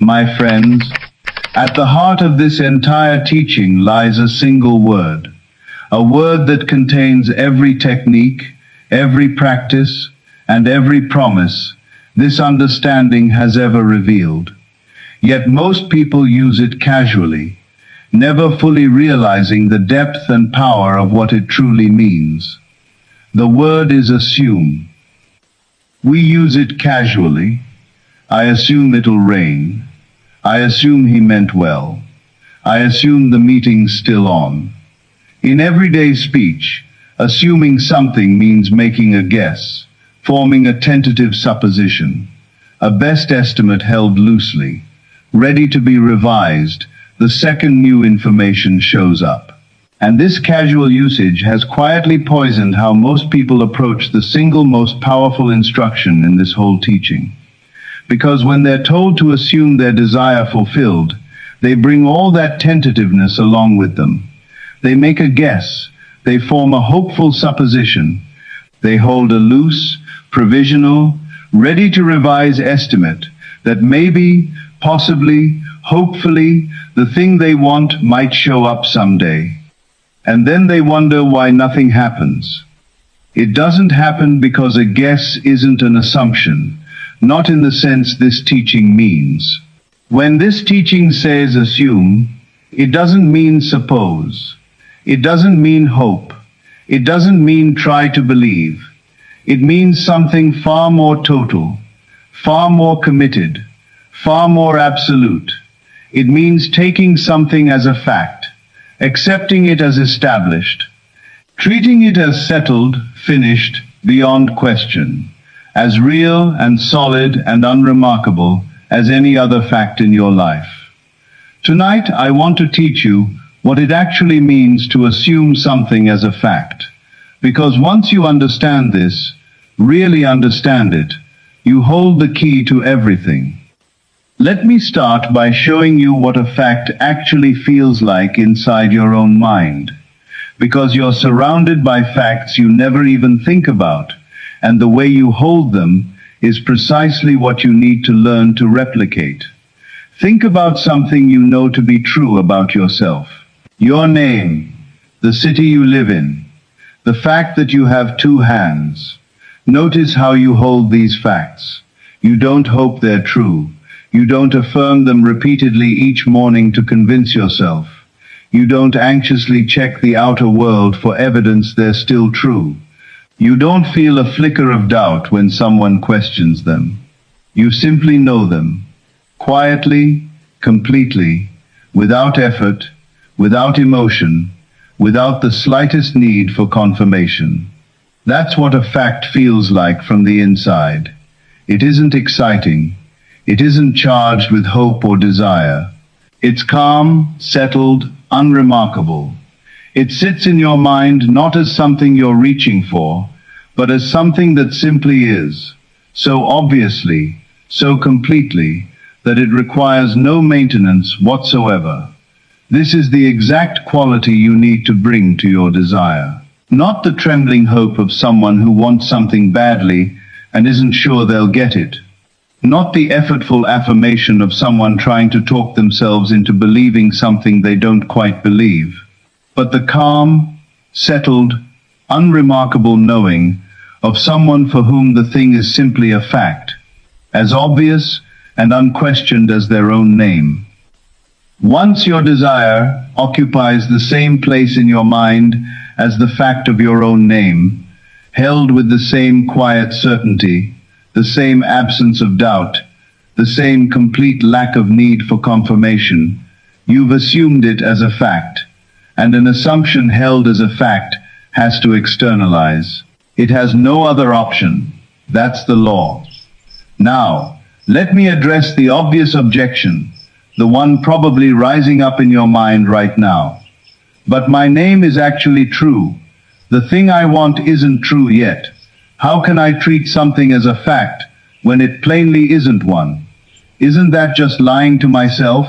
My friends, at the heart of this entire teaching lies a single word, a word that contains every technique, every practice, and every promise this understanding has ever revealed. Yet most people use it casually, never fully realizing the depth and power of what it truly means. The word is assume. We use it casually. I assume it'll rain. I assume he meant well. I assume the meeting's still on. In everyday speech, assuming something means making a guess, forming a tentative supposition, a best estimate held loosely, ready to be revised the second new information shows up. And this casual usage has quietly poisoned how most people approach the single most powerful instruction in this whole teaching. Because when they're told to assume their desire fulfilled, they bring all that tentativeness along with them. They make a guess, they form a hopeful supposition, they hold a loose, provisional, ready to revise estimate that maybe, possibly, hopefully, the thing they want might show up someday. And then they wonder why nothing happens. It doesn't happen because a guess isn't an assumption, not in the sense this teaching means. When this teaching says assume, it doesn't mean suppose. It doesn't mean hope. It doesn't mean try to believe. It means something far more total, far more committed, far more absolute. It means taking something as a fact, accepting it as established, treating it as settled, finished, beyond question, as real and solid and unremarkable as any other fact in your life. Tonight, I want to teach you what it actually means to assume something as a fact. Because once you understand this, really understand it, you hold the key to everything. Let me start by showing you what a fact actually feels like inside your own mind. Because you're surrounded by facts you never even think about, and the way you hold them is precisely what you need to learn to replicate. Think about something you know to be true about yourself. Your name, the city you live in, the fact that you have two hands. Notice how you hold these facts. You don't hope they're true. You don't affirm them repeatedly each morning to convince yourself. You don't anxiously check the outer world for evidence they're still true. You don't feel a flicker of doubt when someone questions them. You simply know them, quietly, completely, without effort, without emotion, without the slightest need for confirmation. That's what a fact feels like from the inside. It isn't exciting. It isn't charged with hope or desire. It's calm, settled, unremarkable. It sits in your mind not as something you're reaching for, but as something that simply is, so obviously, so completely, that it requires no maintenance whatsoever. This is the exact quality you need to bring to your desire. Not the trembling hope of someone who wants something badly and isn't sure they'll get it. Not the effortful affirmation of someone trying to talk themselves into believing something they don't quite believe, but the calm, settled, unremarkable knowing of someone for whom the thing is simply a fact, as obvious and unquestioned as their own name. Once your desire occupies the same place in your mind as the fact of your own name, held with the same quiet certainty, the same absence of doubt, the same complete lack of need for confirmation, you've assumed it as a fact, and an assumption held as a fact has to externalize. It has no other option. That's the law. Now, let me address the obvious objection, the one probably rising up in your mind right now. But my name is actually true. The thing I want isn't true yet. How can I treat something as a fact when it plainly isn't one? Isn't that just lying to myself?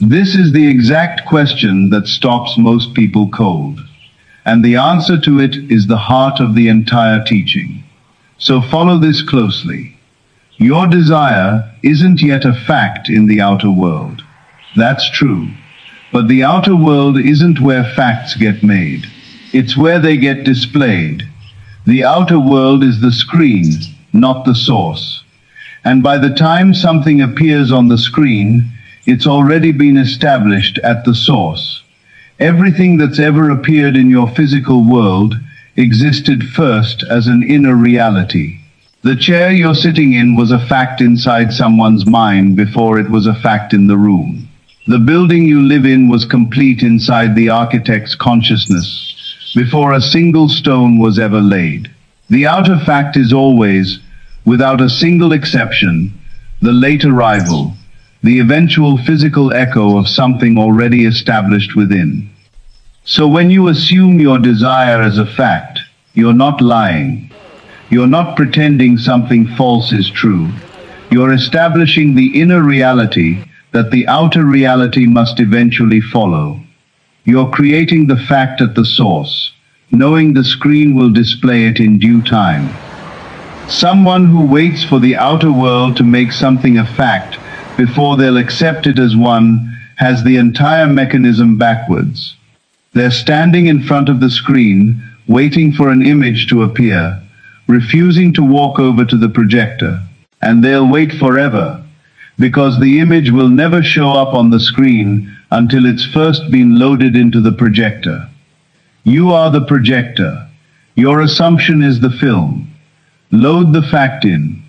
This is the exact question that stops most people cold. And the answer to it is the heart of the entire teaching. So follow this closely. Your desire isn't yet a fact in the outer world. That's true. But the outer world isn't where facts get made. It's where they get displayed. The outer world is the screen, not the source. And by the time something appears on the screen, it's already been established at the source. Everything that's ever appeared in your physical world existed first as an inner reality. The chair you're sitting in was a fact inside someone's mind before it was a fact in the room. The building you live in was complete inside the architect's consciousness before a single stone was ever laid. The outer fact is always, without a single exception, the late arrival, the eventual physical echo of something already established within. So when you assume your desire as a fact, you're not lying. You're not pretending something false is true. You're establishing the inner reality that the outer reality must eventually follow. You're creating the fact at the source, knowing the screen will display it in due time. Someone who waits for the outer world to make something a fact before they'll accept it as one has the entire mechanism backwards. They're standing in front of the screen, waiting for an image to appear, refusing to walk over to the projector. And they'll wait forever, because the image will never show up on the screen until it's first been loaded into the projector. You are the projector. Your assumption is the film. Load the fact in.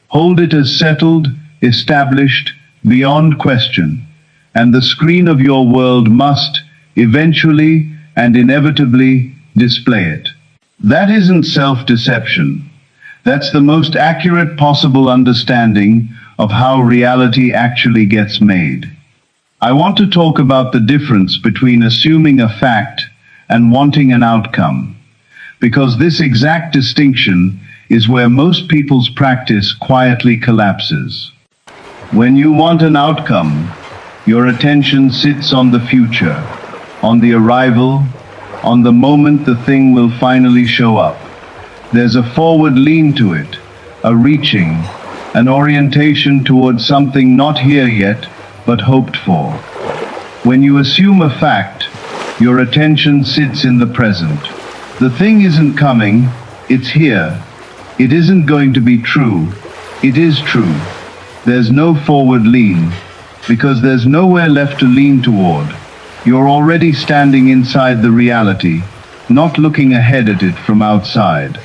Hold it as settled, established, beyond question. And the screen of your world must, eventually and inevitably, display it. That isn't self-deception. That's the most accurate possible understanding of how reality actually gets made. I want to talk about the difference between assuming a fact and wanting an outcome, because this exact distinction is where most people's practice quietly collapses. When you want an outcome, your attention sits on the future, on the arrival, on the moment the thing will finally show up. There's a forward lean to it, a reaching, an orientation towards something not here yet, but hoped for. When you assume a fact, your attention sits in the present. The thing isn't coming, it's here. It isn't going to be true, it is true. There's no forward lean, because there's nowhere left to lean toward. You're already standing inside the reality, not looking ahead at it from outside.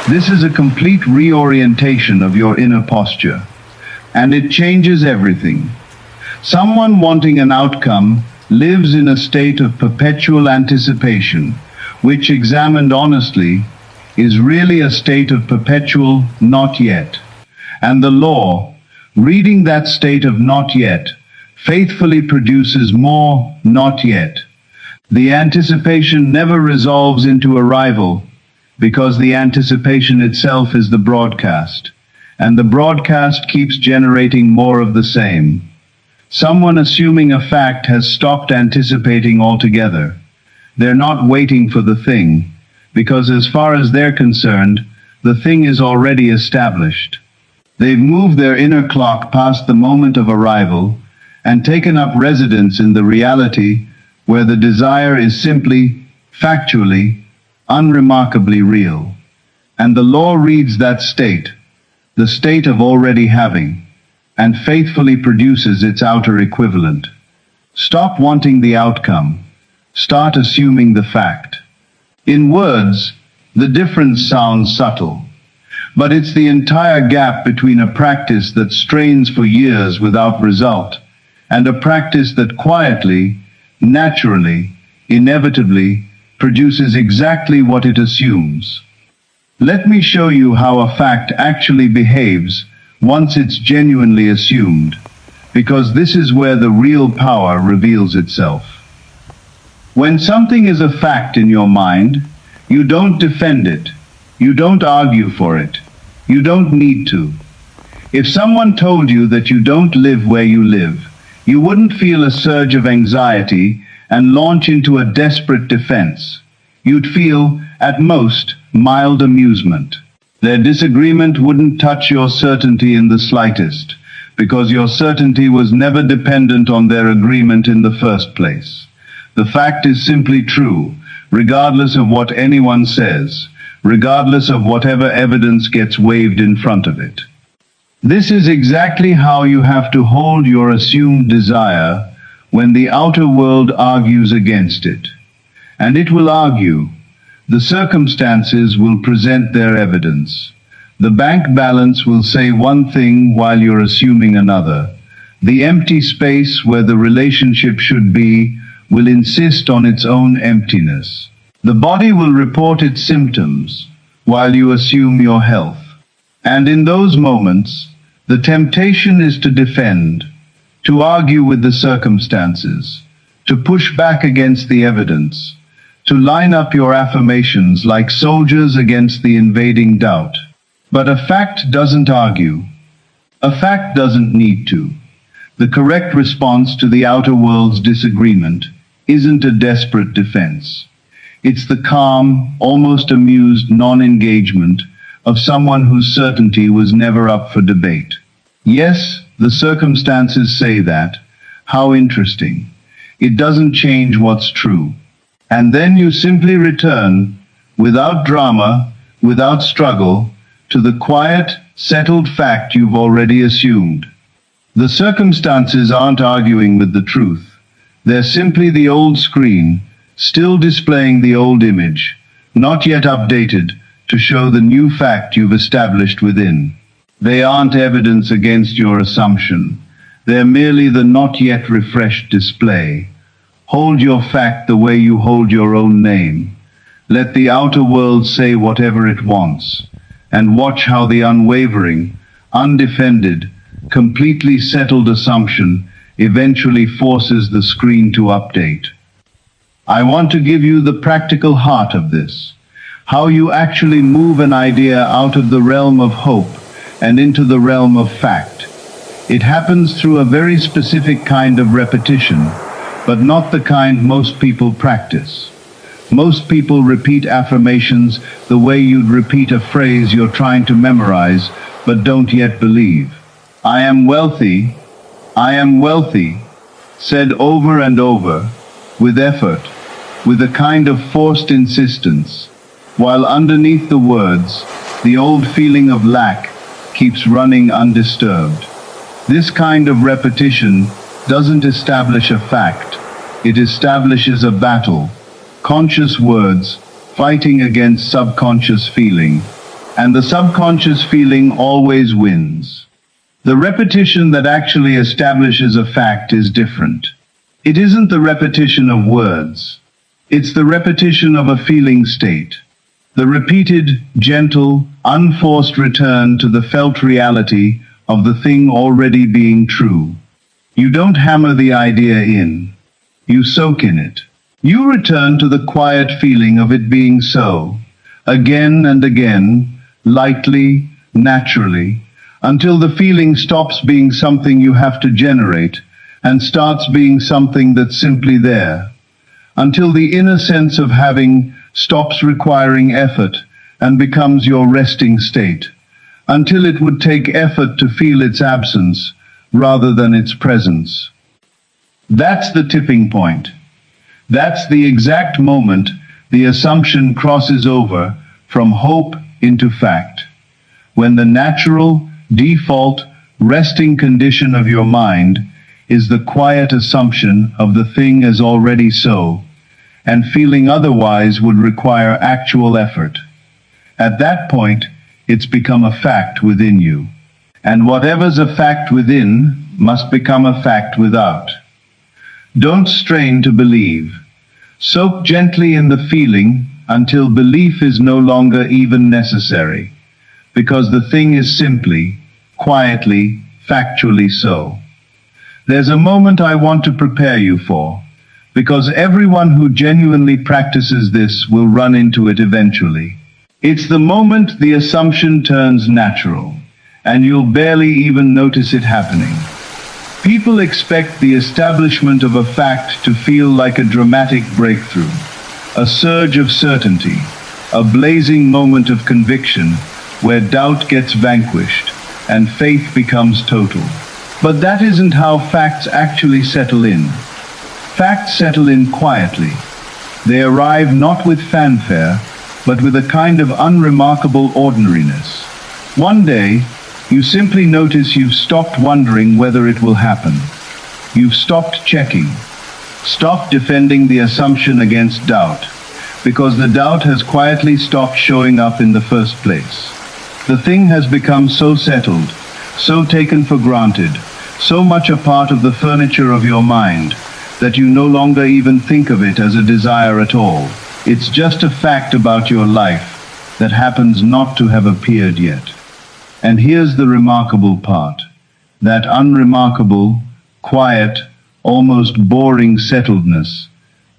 This is a complete reorientation of your inner posture, and it changes everything. Someone wanting an outcome lives in a state of perpetual anticipation, which, examined honestly, is really a state of perpetual not yet. And the law, reading that state of not yet, faithfully produces more not yet. The anticipation never resolves into arrival, because the anticipation itself is the broadcast, and the broadcast keeps generating more of the same. Someone assuming a fact has stopped anticipating altogether. They're not waiting for the thing, because as far as they're concerned, the thing is already established. They've moved their inner clock past the moment of arrival and taken up residence in the reality where the desire is simply, factually, unremarkably real. And the law reads that state, the state of already having, and faithfully produces its outer equivalent. Stop wanting the outcome. Start assuming the fact. In words, the difference sounds subtle, but it's the entire gap between a practice that strains for years without result and a practice that quietly, naturally, inevitably produces exactly what it assumes. Let me show you how a fact actually behaves once it's genuinely assumed, because this is where the real power reveals itself. When something is a fact in your mind, you don't defend it, you don't argue for it, you don't need to. If someone told you that you don't live where you live, you wouldn't feel a surge of anxiety and launch into a desperate defense. You'd feel, at most, mild amusement. Their disagreement wouldn't touch your certainty in the slightest, because your certainty was never dependent on their agreement in the first place. The fact is simply true, regardless of what anyone says, regardless of whatever evidence gets waved in front of it. This is exactly how you have to hold your assumed desire when the outer world argues against it. And it will argue. The circumstances will present their evidence. The bank balance will say one thing while you're assuming another. The empty space where the relationship should be will insist on its own emptiness. The body will report its symptoms while you assume your health. And in those moments, the temptation is to defend, to argue with the circumstances, to push back against the evidence, to line up your affirmations like soldiers against the invading doubt. But a fact doesn't argue. A fact doesn't need to. The correct response to the outer world's disagreement isn't a desperate defense. It's the calm, almost amused non-engagement of someone whose certainty was never up for debate. Yes, the circumstances say that. How interesting. It doesn't change what's true. And then you simply return, without drama, without struggle, to the quiet, settled fact you've already assumed. The circumstances aren't arguing with the truth. They're simply the old screen, still displaying the old image, not yet updated to show the new fact you've established within. They aren't evidence against your assumption. They're merely the not yet refreshed display. Hold your fact the way you hold your own name. Let the outer world say whatever it wants, and watch how the unwavering, undefended, completely settled assumption eventually forces the screen to update. I want to give you the practical heart of this, how you actually move an idea out of the realm of hope and into the realm of fact. It happens through a very specific kind of repetition, but not the kind most people practice. Most people repeat affirmations the way you'd repeat a phrase you're trying to memorize but don't yet believe. I am wealthy, said over and over, with effort, with a kind of forced insistence, while underneath the words, the old feeling of lack keeps running undisturbed. This kind of repetition doesn't establish a fact, it establishes a battle. Conscious words fighting against subconscious feeling, and the subconscious feeling always wins. The repetition that actually establishes a fact is different. It isn't the repetition of words. It's the repetition of a feeling state. The repeated, gentle, unforced return to the felt reality of the thing already being true. You don't hammer the idea in. You soak in it. You return to the quiet feeling of it being so, again and again, lightly, naturally, until the feeling stops being something you have to generate and starts being something that's simply there, until the inner sense of having stops requiring effort and becomes your resting state, until it would take effort to feel its absence rather than its presence. That's the tipping point. That's the exact moment the assumption crosses over from hope into fact, when the natural, default, resting condition of your mind is the quiet assumption of the thing as already so, and feeling otherwise would require actual effort. At that point, it's become a fact within you. And whatever's a fact within must become a fact without. Don't strain to believe. Soak gently in the feeling until belief is no longer even necessary, because the thing is simply, quietly, factually so. There's a moment I want to prepare you for, because everyone who genuinely practices this will run into it eventually. It's the moment the assumption turns natural, and you'll barely even notice it happening. People expect the establishment of a fact to feel like a dramatic breakthrough, a surge of certainty, a blazing moment of conviction, where doubt gets vanquished and faith becomes total. But that isn't how facts actually settle in. Facts settle in quietly. They arrive not with fanfare, but with a kind of unremarkable ordinariness. One day, you simply notice you've stopped wondering whether it will happen. You've stopped checking, stopped defending the assumption against doubt, because the doubt has quietly stopped showing up in the first place. The thing has become so settled, so taken for granted, so much a part of the furniture of your mind, that you no longer even think of it as a desire at all. It's just a fact about your life that happens not to have appeared yet. And here's the remarkable part. That unremarkable, quiet, almost boring settledness,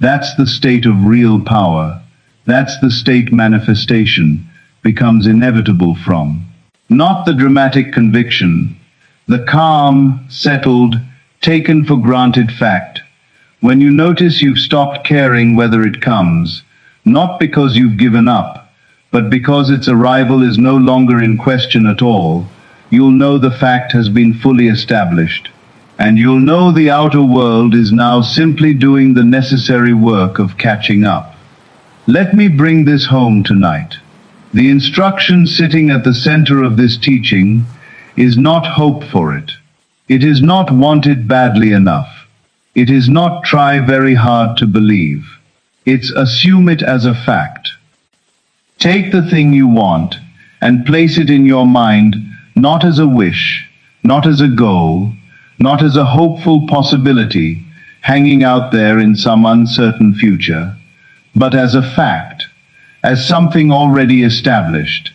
that's the state of real power. That's the state manifestation becomes inevitable from. Not the dramatic conviction, the calm, settled, taken for granted fact. When you notice you've stopped caring whether it comes, not because you've given up, but because its arrival is no longer in question at all, you'll know the fact has been fully established. And you'll know the outer world is now simply doing the necessary work of catching up. Let me bring this home tonight. The instruction sitting at the center of this teaching is not hope for it. It is not want it badly enough. It is not try very hard to believe. It's assume it as a fact. Take the thing you want and place it in your mind, not as a wish, not as a goal, not as a hopeful possibility hanging out there in some uncertain future, but as a fact, as something already established,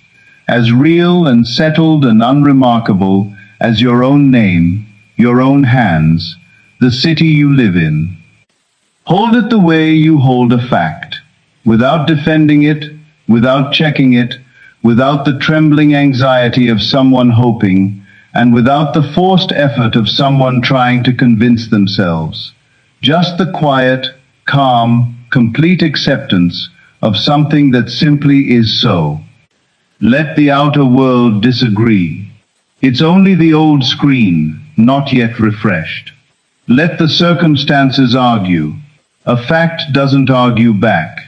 as real and settled and unremarkable as your own name, your own hands, the city you live in. Hold it the way you hold a fact, without defending it, without checking it, without the trembling anxiety of someone hoping, and without the forced effort of someone trying to convince themselves. Just the quiet, calm, complete acceptance of something that simply is so. Let the outer world disagree. It's only the old screen, not yet refreshed. Let the circumstances argue. A fact doesn't argue back.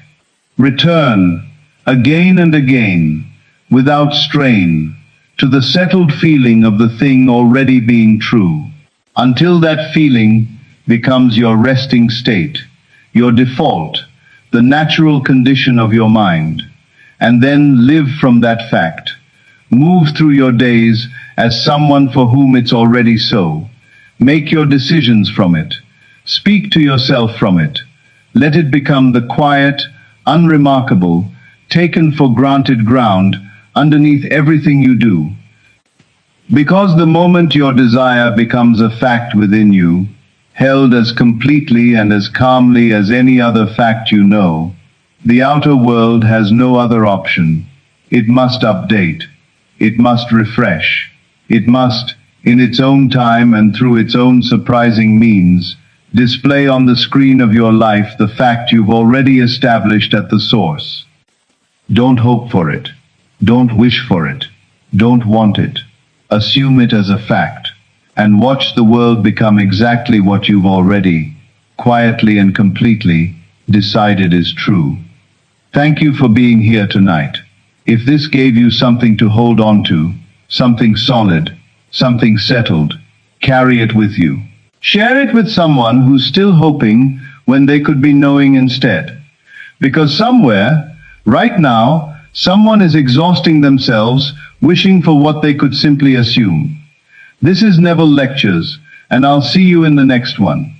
Return, again and again, without strain, to the settled feeling of the thing already being true, until that feeling becomes your resting state, your default, the natural condition of your mind, and then live from that fact. Move through your days as someone for whom it's already so. Make your decisions from it. Speak to yourself from it. Let it become the quiet, unremarkable, taken for granted ground underneath everything you do. Because the moment your desire becomes a fact within you, held as completely and as calmly as any other fact you know, the outer world has no other option. It must update. It must refresh. It must, in its own time and through its own surprising means, display on the screen of your life the fact you've already established at the source. Don't hope for it. Don't wish for it. Don't want it. Assume it as a fact, and watch the world become exactly what you've already, quietly and completely, decided is true. Thank you for being here tonight. If this gave you something to hold on to, something solid, something settled, carry it with you. Share it with someone who's still hoping when they could be knowing instead. Because somewhere, right now, someone is exhausting themselves, wishing for what they could simply assume. This is Neville Lectures, and I'll see you in the next one.